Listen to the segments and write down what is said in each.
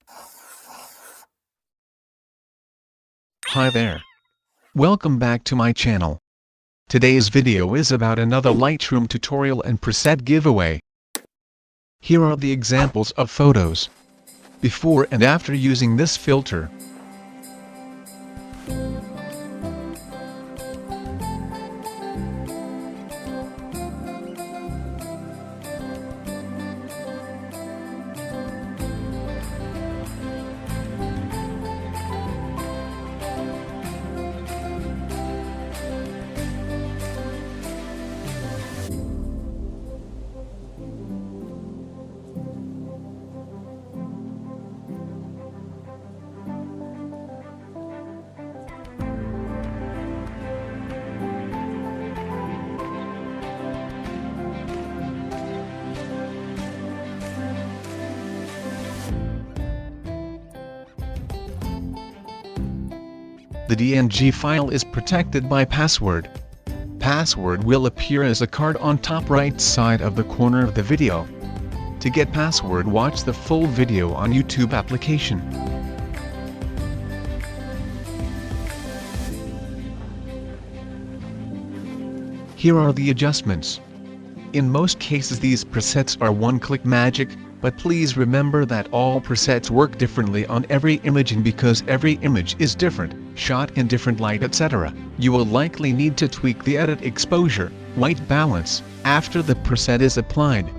Hi there. Welcome back to my channel. Today's video is about another Lightroom tutorial and preset giveaway. Here are the examples of photos before and after using this filter. The DNG file is protected by password. Password will appear as a card on top right side of the corner of the video. To get password, watch the full video on YouTube application. Here are the adjustments. In most cases these presets are one-click magic, but please remember that all presets work differently on every image, and because every image is different, shot in different light, etc., you will likely need to tweak the edit exposure, white balance, after the preset is applied.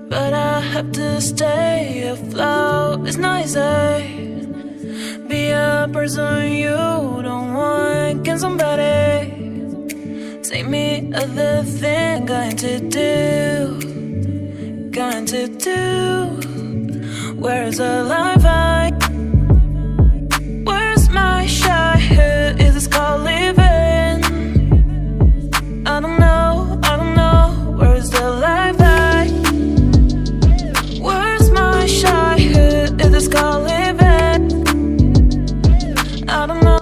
But I have to stay afloat. It's not easy. Be a person you don't want. Can somebody take me other thing? Going to do. Where's the life I? Where's my childhood? Is this called living? I don't know. Where's the life I? Where's my childhood? Is this called living? I don't know.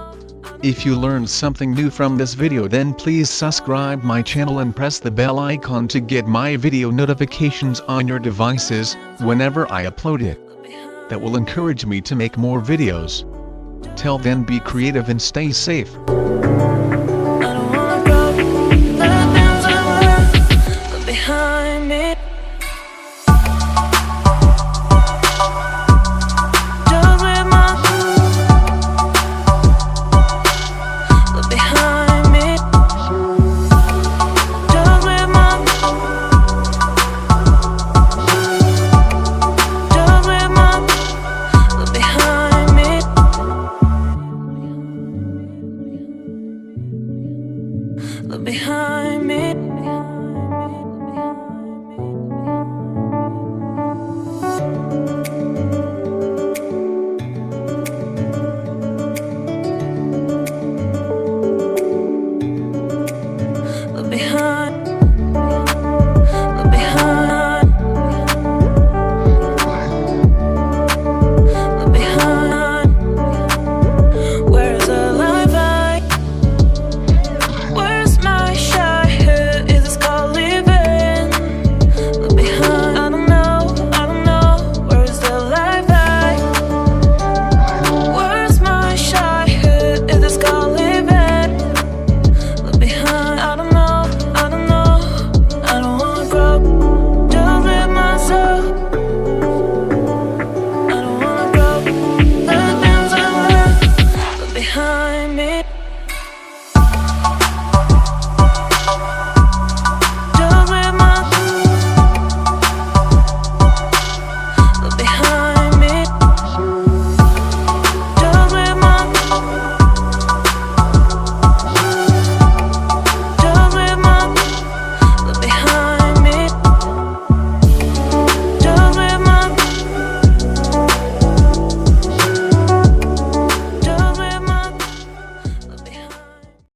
If you learned something new from this video, then please subscribe my channel and press the bell icon to get my video notifications on your devices whenever I upload it. That will encourage me to make more videos. Till then, be creative and stay safe.